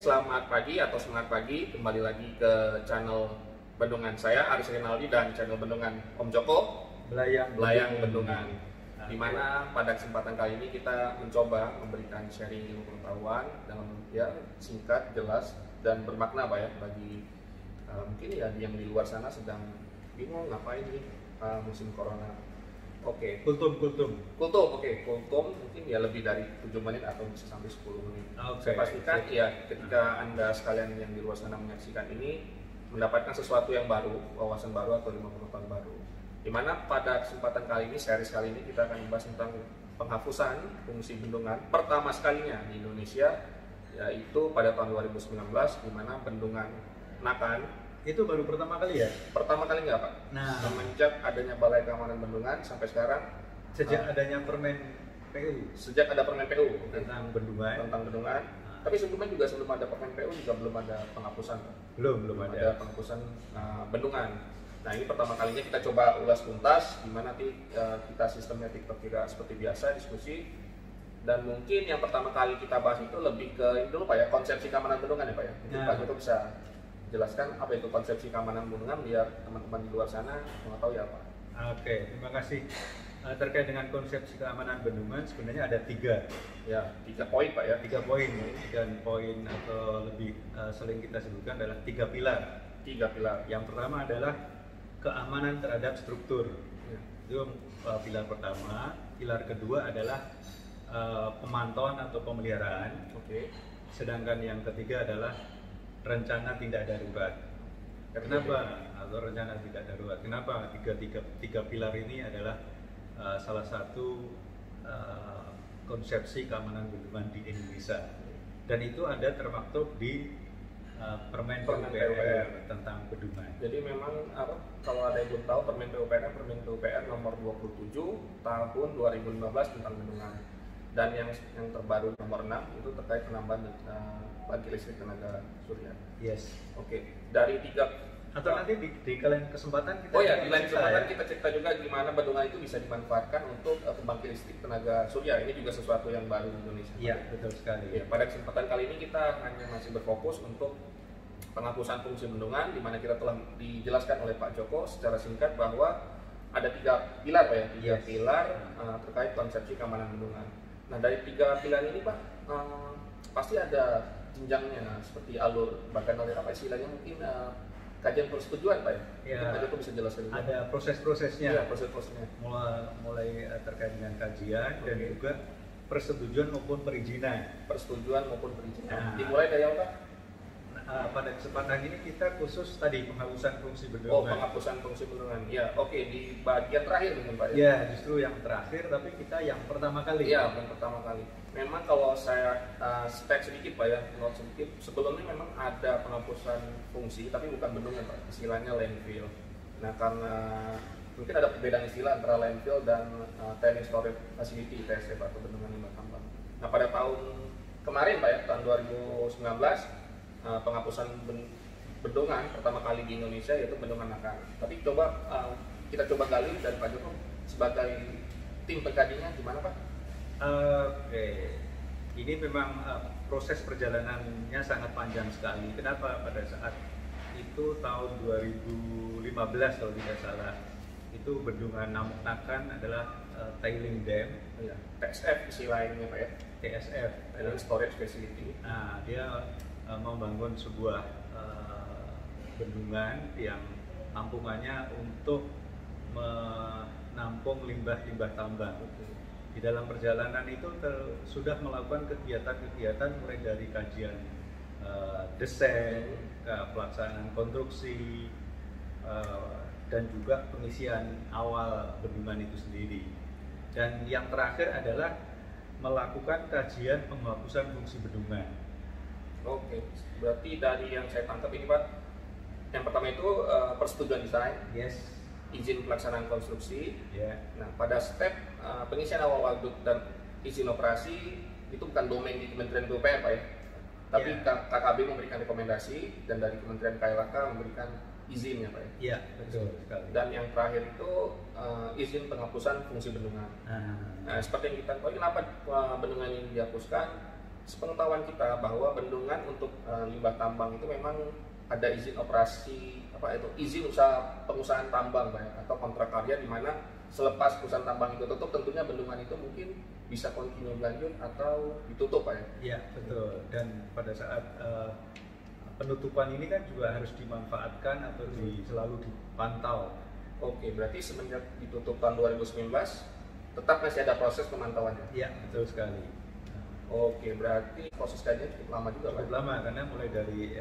Selamat pagi atau semangat pagi, kembali lagi ke channel Bendungan saya, Aris Rinaldi, dan channel Bendungan Om Joko, Belayang Bendungan. Dimana pada kesempatan kali ini kita mencoba memberikan sharing ilmu pengetahuan dalam singkat, jelas, dan bermakna Pak ya, bagi mungkin ya yang di luar sana sedang bingung ngapain nih musim corona. Oke. Kultum mungkin ya lebih dari 7 menit atau bisa sampai 10 menit. Saya pastikan ya ketika Anda sekalian yang di luar sana menyaksikan ini mendapatkan sesuatu yang baru, wawasan baru atau ilmu pengetahuan baru. Dimana pada kesempatan kali ini, seri kali ini kita akan membahas tentang penghapusan fungsi bendungan pertama sekalinya di Indonesia, yaitu pada tahun 2019, di mana Bendungan Nakan itu baru pertama kali ya? Pertama kali nggak Pak? Nah, semenjak adanya Balai Keamanan Bendungan sampai sekarang. Sejak adanya Permen PU. Sejak ada Permen PU tentang bendungan. Tapi sebelumnya juga sebelum ada Permen PU juga belum ada penghapusan. Belum ada penghapusan bendungan. Nah ini pertama kalinya kita coba ulas tuntas, gimana nanti kita sistemnya TikTok tidak seperti biasa diskusi. Dan mungkin yang pertama kali kita bahas itu lebih ke ini dulu Pak ya, konsepsi keamanan bendungan ya Pak ya. Mungkin Pak Joko bisa jelaskan apa itu konsepsi keamanan bendungan biar teman-teman di luar sana mengetahui apa. Oke, terima kasih. Terkait dengan konsepsi keamanan bendungan sebenarnya ada tiga poin Pak ya. 3 poin, dan poin atau lebih sering kita sebutkan adalah 3 pilar. Yang pertama adalah keamanan terhadap struktur. Itu pilar pertama. Pilar kedua adalah pemantauan atau pemeliharaan. Sedangkan yang ketiga adalah rencana tindak darurat. Kenapa atau rencana tidak darurat? Kenapa tiga pilar ini adalah salah satu konsepsi keamanan bendungan di Indonesia, dan itu ada termaktub di Permen PUPR tentang bendungan. Jadi memang kalau ada yang belum tahu, Permen PUPR nomor 27 tahun 2015 tentang bendungan, dan yang terbaru nomor 6 itu terkait penambahan bangkit listrik tenaga surya. Yes. Dari tiga atau nanti di lain kesempatan kita di lain kesempatan kita cerita juga gimana bendungan itu bisa dimanfaatkan untuk pembangkit listrik tenaga surya. Ini juga sesuatu yang baru di Indonesia. Iya, betul sekali. Ya, pada kesempatan kali ini kita hanya masih berfokus untuk penghapusan fungsi bendungan, di mana kita telah dijelaskan oleh Pak Joko secara singkat bahwa ada 3 pilar Pak ya, pilar terkait konsepsi keamanan bendungan. Nah dari 3 pilar ini Pak pasti ada jenjangnya seperti alur, bahkan ada apa istilahnya mungkin kajian persetujuan Pak ya. Pak Joko bisa jelaskan juga. Ada proses-prosesnya. Proses-prosesnya. Mulai terkait dengan kajian dan juga persetujuan maupun perizinan. Dimulai dari apa? Pada kesempatan ini kita khusus tadi penghapusan fungsi bendungan. Penghapusan fungsi bendungan. Di bagian terakhir mungkin Pak ya. Justru yang terakhir, tapi kita yang pertama kali. Yang pertama kali. Memang kalau saya spek sedikit Pak ya, sebelumnya memang ada penghapusan fungsi, tapi bukan bendungan Pak. Istilahnya landfill. Nah karena mungkin ada perbedaan istilah antara landfill dan tailings storage facility (TSF) atau bendungan limbah tambang. Nah pada tahun kemarin Pak ya, tahun 2019 penghapusan bendungan pertama kali di Indonesia yaitu Bendungan Nakan. Tapi kita coba gali dari Pak Joko sebagai tim pengkajinya gimana Pak? Ini memang proses perjalanannya sangat panjang sekali. Kenapa? Pada saat itu tahun 2015 kalau tidak salah, itu Bendungan Nakan adalah tailing dam. TSF istilahnya Pak ya. TSF, Tailing Storage Facility. Nah, dia membangun sebuah bendungan yang tampungannya untuk menampung limbah-limbah tambang. Di dalam perjalanan itu sudah melakukan kegiatan-kegiatan mulai dari kajian desain, pelaksanaan konstruksi, dan juga pengisian awal bendungan itu sendiri. Dan yang terakhir adalah melakukan kajian penghapusan fungsi bendungan. Berarti dari yang saya tangkap ini Pak, yang pertama itu persetujuan desain, izin pelaksanaan konstruksi. Nah pada step pengisian awal waduk dan izin operasi itu bukan domain di Kementerian PUPR Pak ya, tapi KKB memberikan rekomendasi dan dari Kementerian KLHK memberikan izinnya Pak ya. Iya, betul sekali. Dan yang terakhir itu izin penghapusan fungsi bendungan. Nah, seperti yang kita tahu, kenapa bendungan ini dihapuskan? sepengetahuan kita bahwa bendungan untuk limbah tambang itu memang ada izin operasi izin pengusahaan tambang Pak, ya, atau kontrak karya di mana selepas perusahaan tambang itu tutup tentunya bendungan itu mungkin bisa continue lanjut atau ditutup Pak ya. Iya, betul. Dan pada saat penutupan ini kan juga harus dimanfaatkan atau selalu dipantau. Oke, berarti semenjak ditutup tahun 2019 tetap masih ada proses pemantauannya? Iya, betul sekali. Oke, berarti proses kajian cukup lama juga Cukup lama, karena mulai dari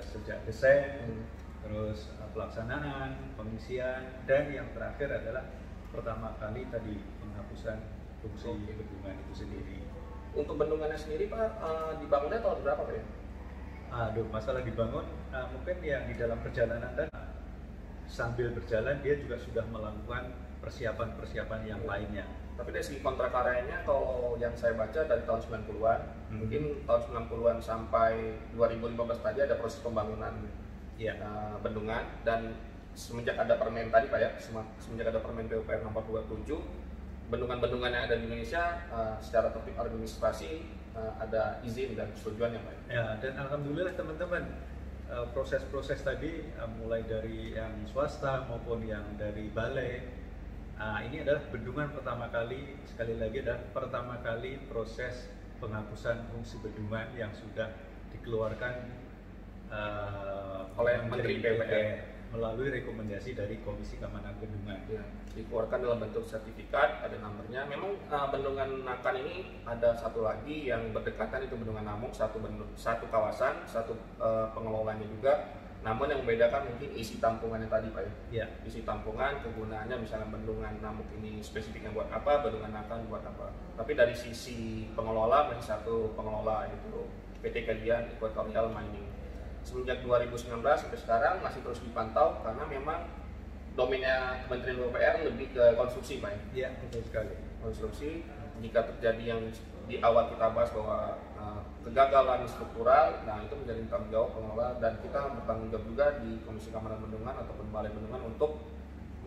sejak desain, terus pelaksanaan, pengisian, dan yang terakhir adalah pertama kali tadi penghapusan fungsi bendungan itu sendiri. Untuk bendungannya sendiri Pak, dibangunnya tahun berapa Pak ya? Aduh, masalah dibangun, mungkin yang di dalam perjalanan dan sambil berjalan dia juga sudah melakukan persiapan-persiapan yang lainnya. Tapi dari segi kontrak karyanya kalau yang saya baca dari tahun 90-an, mungkin tahun 90-an sampai 2015 tadi ada proses pembangunan bendungan, dan semenjak ada permen tadi Pak ya, semenjak ada permen PUPR nomor 27, bendungan-bendungan yang ada di Indonesia secara tertib administrasi ada izin dan persetujuan ya Pak. Ya, dan alhamdulillah teman-teman, proses-proses tadi mulai dari yang swasta maupun yang dari balai, ini adalah bendungan pertama kali, sekali lagi adalah pertama kali proses penghapusan fungsi bendungan yang sudah dikeluarkan oleh Menteri PUPR melalui rekomendasi dari Komisi Keamanan Bendungan. Ya, dikeluarkan dalam bentuk sertifikat, ada nomornya. Memang bendungan Nakan ini ada satu lagi yang berdekatan, itu bendungan Namuk, satu kawasan, satu pengelolanya juga. Namun yang membedakan mungkin isi tampungannya tadi Pak ya. Isi tampungan, kegunaannya misalnya bendungan Namuk ini spesifiknya buat apa, bendungan Nakan buat apa. Tapi dari sisi pengelola masih satu pengelola, itu PT Kajian Equatorial Mining. Semenjak 2019 sampai sekarang masih terus dipantau karena memang domainnya Kementerian PUPR lebih ke konstruksi Pak ya. Iya, betul sekali. Konstruksi, jika terjadi yang di awal kita bahas bahwa kegagalan struktural, nah itu menjadi tanggung jawab pengelola, dan kita bertanggung jawab juga di Komisi Keamanan Bendungan ataupun Balai Bendungan untuk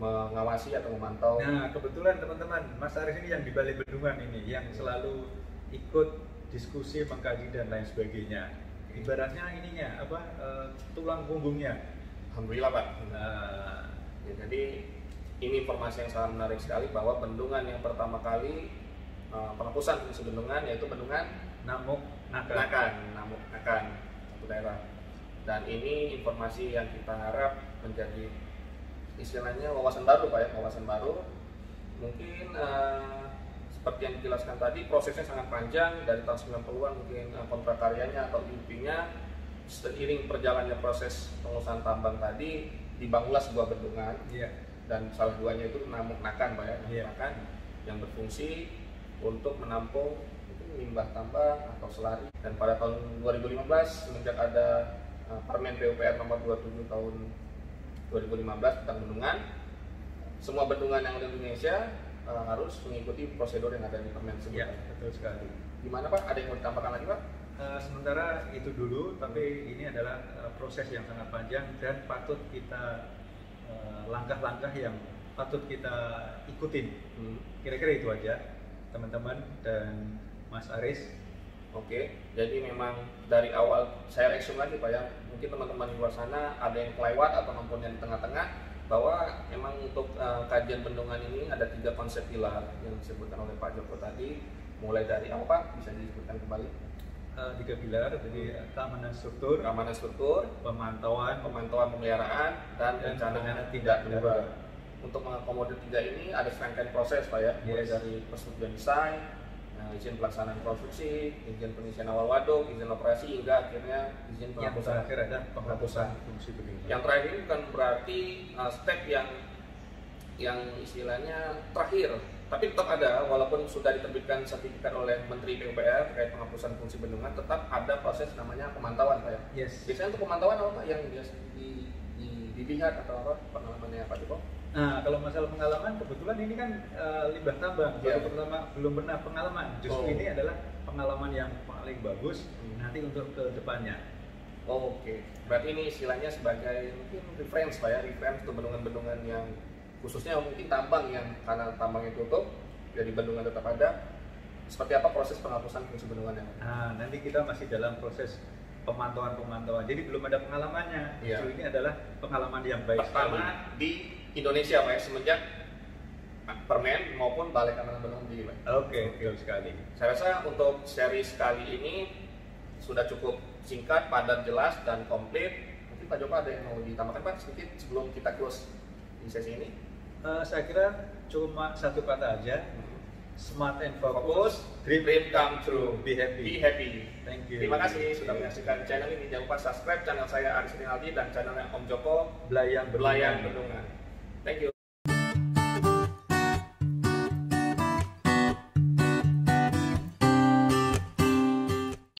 mengawasi atau memantau. Nah, kebetulan teman-teman, Mas Aris ini yang di Balai Bendungan ini yang selalu ikut diskusi, mengkaji dan lain sebagainya. Ibaratnya ininya tulang punggungnya. Alhamdulillah Pak. Ya, jadi ini informasi yang sangat menarik sekali bahwa bendungan yang pertama kali penghapusan fungsi bendungan yaitu bendungan Namuk Nakan, satu daerah. Dan ini informasi yang kita harap menjadi istilahnya wawasan baru Pak ya, wawasan baru. Mungkin seperti yang dijelaskan tadi, prosesnya sangat panjang dari tahun 90-an, mungkin kontrak karyanya atau IUP-nya. Seiring perjalannya proses pengusahaan tambang tadi, dibangunlah sebuah bendungan, dan salah duanya itu Namuk Nakan Pak ya, Nakan, yang berfungsi untuk menampung limbah tambang atau selari. Dan pada tahun 2015 semenjak ada Permen PUPR nomor 27 tahun 2015 tentang bendungan, semua bendungan yang ada di Indonesia harus mengikuti prosedur yang ada di permen tersebut. Iya, betul sekali. Gimana Pak? Ada yang mau ditambahkan lagi Pak? Sementara itu dulu, tapi ini adalah proses yang sangat panjang dan patut kita langkah-langkah yang patut kita ikutin. Kira-kira itu aja teman-teman dan Mas Aris. Oke, jadi memang dari awal saya reaksi lagi Pak ya, mungkin teman-teman di luar sana ada yang kelewat atau maupun yang di tengah-tengah, bahwa memang untuk kajian bendungan ini ada 3 konsep pilar yang disebutkan oleh Pak Joko tadi. Mulai dari apa Pak? Bisa disebutkan kembali? 3 pilar, jadi keamanan struktur, pemantauan pemeliharaan, dan rencana tindak darurat. Untuk mengakomodir 3 ini ada serangkaian proses Pak ya, mulai dari persetujuan desain, izin pelaksanaan konstruksi, izin pengisian awal waduk, izin operasi, hingga akhirnya izin penghapusan. Yang terakhir ada penghapusan fungsi bendungan. Yang terakhir ini bukan berarti step yang istilahnya terakhir, tapi tetap ada, walaupun sudah diterbitkan sertifikat oleh Menteri PUPR terkait penghapusan fungsi bendungan, tetap ada proses namanya pemantauan Pak ya. Biasanya untuk pemantauan apa Pak yang biasa dilihat atau apa pengalamannya Pak Joko? Nah, kalau masalah pengalaman, kebetulan ini kan limbah tambang, belum pernah pengalaman. Justru ini adalah pengalaman yang paling bagus nanti untuk ke depannya. Oke, berarti ini istilahnya sebagai mungkin reference Pak ya, reference untuk bendungan-bendungan yang khususnya mungkin tambang yang karena tambangnya tutup, jadi bendungan tetap ada. seperti apa proses penghapusan fungsi bendungannya? Nah, nanti kita masih dalam proses pemantauan. Jadi belum ada pengalamannya. Iya. Justru ini adalah pengalaman yang baik pertama sekali di Indonesia, Pak, ya, semenjak Permen maupun Balai Keamanan Bendungan di Oke, betul sekali. Saya rasa untuk seri kali ini sudah cukup singkat, padat, jelas, dan komplit. Mungkin Pak Joko ada yang mau ditambahkan, Pak, sedikit sebelum kita close di sesi ini? Saya kira cuma satu kata aja. Smart and focus, dream come true, be happy. Be happy. Thank you. Terima kasih sudah menyaksikan channel ini. Jangan lupa subscribe channel saya Aris Rinaldi dan channelnya Om Joko Belayang Bendungan. Thank you.